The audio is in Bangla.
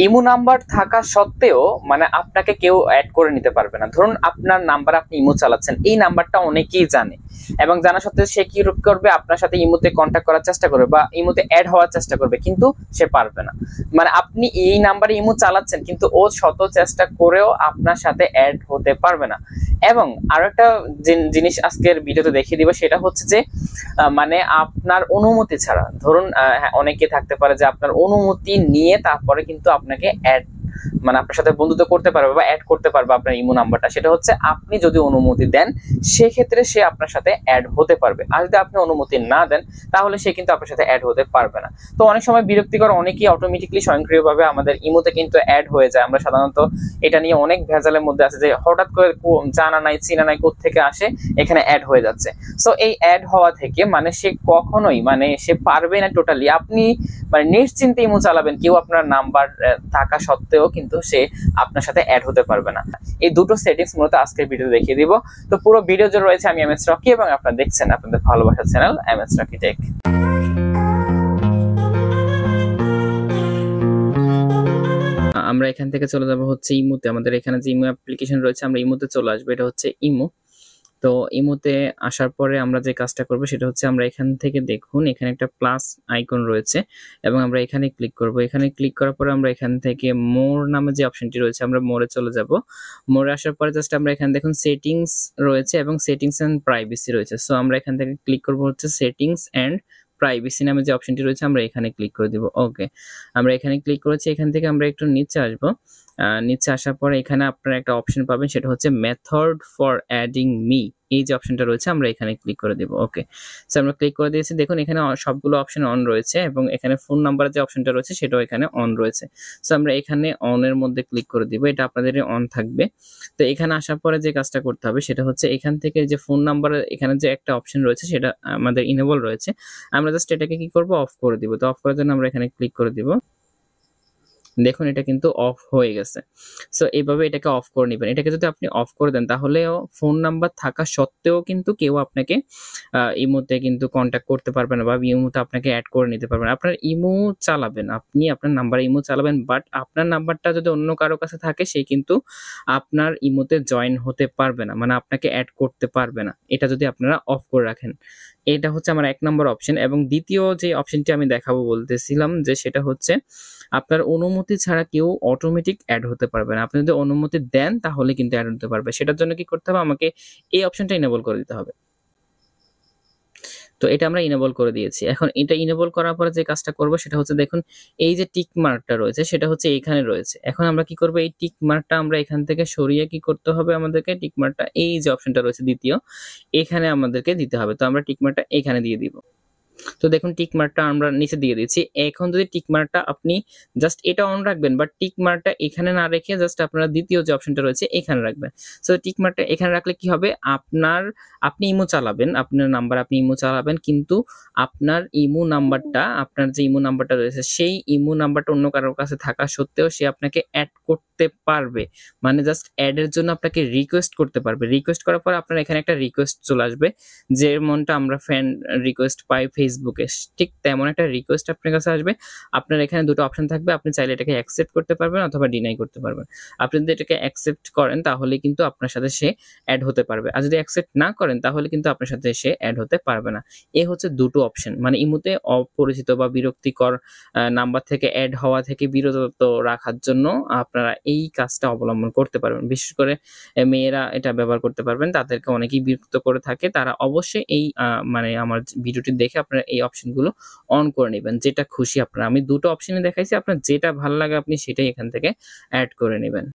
ইমো নাম্বার থাকা সত্ত্বেও মানে আপনাকে কেউ অ্যাড করে নিতে পারবে না। ধরুন আপনার নাম্বার, আপনি ইমো চালাচ্ছেন, এই নাম্বারটা অনেকেই জানে এবং জানা সত্ত্বেও সে কি করবে, আপনার সাথে ইমোতে কন্ট্যাক্ট করার চেষ্টা করবে বা ইমোতে অ্যাড হওয়ার চেষ্টা করবে, কিন্তু সে পারবে না। মানে আপনি এই নাম্বারে ইমো চালাচ্ছেন কিন্তু ও শত চেষ্টা করেও আপনার সাথে অ্যাড হতে পারবে না। এবং আরো একটা জিনিস আজকের ভিডিওতে দেখিয়ে দিব, সেটা হচ্ছে যে মানে আপনার অনুমতি ছাড়া, ধরুন অনেকে থাকতে পারে যে আপনার অনুমতি নিয়ে তারপরে কিন্তু আপনাকে অ্যাড মানে আপনার সাথে বন্ধুত্ব করতে পারবে বা অ্যাড করতে পারবে আপনার ইমো নাম্বারটা। সেটা হচ্ছে আপনি যদি অনুমতি দেন সেক্ষেত্রে সে আপনার সাথে অ্যাড হতে পারবে, আর যদি আপনি অনুমতি না দেন তাহলে সে কিন্তু আপনার সাথে অ্যাড হতে পারবে না। তো অনেক সময় বিরক্তিকর, অনেকেই অটোমেটিকলি স্বয়ংক্রিয়ভাবে আমাদের ইমোতে কিন্তু অ্যাড হয়ে যায়। আমরা সাধারণত এটা নিয়ে অনেক ভেজালের মধ্যে আছে যে হঠাৎ করে জানা নাই চিনা নাই কোত্থেকে আসে এখানে অ্যাড হয়ে যাচ্ছে। সো এই অ্যাড হওয়া থেকে মানে সে কখনোই মানে সে পারবে না টোটালি। আপনি মানে নিশ্চিন্তে ইমো চালাবেন, কেউ আপনার নাম্বার থাকা সত্ত্বেও কিন্তু সে আপনার সাথে অ্যাড হতে পারবে না। এই দুটো সেটিংস মূলত আজকের ভিডিওতে দেখিয়ে দিব। তো পুরো ভিডিও জুড়ে রয়েছে আমি এমএস রকি এবং আপনারা দেখছেন আপনাদের ভালোবাসার চ্যানেল এমএস রকি টেক। আমরা এখান থেকে চলে যাব হচ্ছে ইমোতে। আমাদের এখানে যে ইমো অ্যাপ্লিকেশন রয়েছে আমরা ইমোতে চলে আসবো, এটা হচ্ছে ইমো। তো ইমোতে আসার পরে আমরা যে কাজটা করব সেটা হচ্ছে আমরা এখান থেকে দেখুন এখানে একটা প্লাস আইকন রয়েছে এবং আমরা এখানে ক্লিক করব। এখানে ক্লিক করার পরে আমরা এখান থেকে মোর নামে যে অপশনটি রয়েছে আমরা মোরে চলে যাব। মোরে আসার পরে জাস্ট আমরা এখানে দেখুন সেটিংস রয়েছে এবং সেটিংস এন্ড প্রাইভেসি রয়েছে। সো আমরা এখান থেকে ক্লিক করব হচ্ছে সেটিংস এন্ড প্রাইভেসি নামে যে অপশনটি রয়েছে আমরা এখানে ক্লিক করে দিব। ওকে, আমরা এখানে ক্লিক করেছি। এখান থেকে আমরা একটু নিচে আসবো। নিচে আসার পরে এখানে আপনারা একটা অপশন পাবেন, সেটা হচ্ছে মেথড ফর অ্যাডিং মি। এই যে অপশনটা রয়েছে আমরা এখানে ক্লিক করে দিব। ওকে, সো আমরা ক্লিক করে দিয়েছি। দেখুন এখানে সবগুলো অপশন অন রয়েছে এবং এখানে ফোন নাম্বারের যে অপশনটা রয়েছে সেটাও এখানে অন রয়েছে। সো আমরা এখানে অনের মধ্যে ক্লিক করে দিব, এটা আপনাদের অন থাকবে। তো এখানে আসার পরে যে কাজটা করতে হবে সেটা হচ্ছে এখান থেকে যে ফোন নাম্বারের এখানে যে একটা অপশন রয়েছে সেটা আমাদের ইনেবল রয়েছে, আমরা জাস্ট এটাকে কি করব, অফ করে দিব। তো অফ করার জন্য আমরা এখানে ক্লিক করে দিব। দেখুন এটা কিন্তু অফ হয়ে গেছে। সো এইভাবে এটাকে অফ করে নেবেন। এটাকে যদি আপনি অফ করে দেন তাহলেও ফোন নাম্বার থাকা সত্ত্বেও কিন্তু কেউ আপনাকে ইমোতে কিন্তু কন্ট্যাক্ট করতে পারবে না বা ইমোতে আপনাকে অ্যাড করে নিতে পারবে না। আপনার ইমো চালাবেন, আপনি আপনার নাম্বারে ইমো চালাবেন, বাট আপনার নাম্বারটা যদি অন্য কারো কাছে থাকে সে কিন্তু আপনার ইমোতে জয়েন হতে পারবে না, মানে আপনাকে অ্যাড করতে পারবে না। এটা যদি আপনারা অফ করে রাখেন, এটা হচ্ছে আমার 1 নম্বর অপশন। এবং দ্বিতীয় যে অপশনটি আমি দেখাবো বলতেছিলাম যে সেটা হচ্ছে আপনার অনুমতি ছাড়া কেউ অটোমেটিক অ্যাড হতে পারবে না। আপনি যদি অনুমতি দেন তাহলে কিন্তু অ্যাড হতে পারবে। সেটার জন্য কি করতে হবে, আমাকে এই অপশনটা ইনেবল করে দিতে হবে। তো এটা আমরা ইনেবল করে দিয়েছি। এখন এটা ইনেবল করার পরে যে কাজটা করব সেটা হচ্ছে দেখুন এই যে টিক মার্কটা রয়েছে সেটা হচ্ছে এখানে রয়েছে। এখন আমরা কি করব, এই টিক মার্কটা আমরা এখান থেকে সরিয়ে কি করতে হবে, আমাদেরকে টিক মার্কটা এই যে অপশনটা রয়েছে দ্বিতীয়, এখানে আমাদেরকে দিতে হবে। তো আমরা টিক মার্কটা এখানে দিয়ে দিব। তো দেখুন টিক মার্কটা আমরা নিচে দিয়ে দিচ্ছি। এখন যদি টিক মার্কটা আপনি জাস্ট এটা অন রাখবেন, বাট টিক মার্কটা এখানে না রেখে জাস্ট আপনারা দ্বিতীয় যে অপশনটা রয়েছে এখানে রাখবেন। সো টিক মার্কটা এখানে রাখলে কি হবে, আপনি ইমো চালাবেন, আপনার নাম্বার আপনি ইমো চালাবেন, কিন্তু আপনার ইমো নাম্বারটা, আপনার যে ইমো নাম্বারটা রয়েছে সেই ইমো নাম্বারটা অন্য কারোর কাছে থাকা সত্ত্বেও সে আপনাকে অ্যাড করতে পারবে। মানে জাস্ট অ্যাড এর জন্য আপনাকে রিকোয়েস্ট করতে পারবে। রিকোয়েস্ট করার পর আপনার এখানে একটা রিকোয়েস্ট চলে আসবে, যেমনটা আমরা ফ্রেন্ড রিকোয়েস্ট পাই ফেসবুকে, ঠিক তেমন একটা রিকোয়েস্ট আপনার কাছে আসবে। আপনার এখানে দুটো অপশন থাকবে, আপনি চাইলে এটাকে অ্যাকসেপ্ট করতে পারবেন অথবা ডিনাই করতে পারবেন। আপনি যদি এটাকে অ্যাকসেপ্ট করেন তাহলে কিন্তু আপনার সাথে সে অ্যাড হতে পারবে, আর যদি অ্যাকসেপ্ট না করেন তাহলে কিন্তু আপনার সাথে সে অ্যাড হতে পারবে না। এই হচ্ছে দুটো অপশন, মানে ইমোতে অপরিচিত বা বিরক্তিকর নাম্বার থেকে অ্যাড হওয়া থেকে বিরত রাখার জন্য আপনারা এই কাজটা অবলম্বন করতে পারবেন। বিশেষ করে মেয়েরা এটা ব্যবহার করতে পারবেন, তাদেরকে অনেকেই বিরক্ত করে থাকে। তারা অবশ্যই এই মানে আমার ভিডিওটি দেখে আপনারা এই অপশনগুলো অন করে নেবেন, যেটা খুশি আপনারা। আমি দুটো অপশনে দেখাইছি, আপনার যেটা ভালো লাগে আপনি সেটাই এখান থেকে অ্যাড করে নেবেন।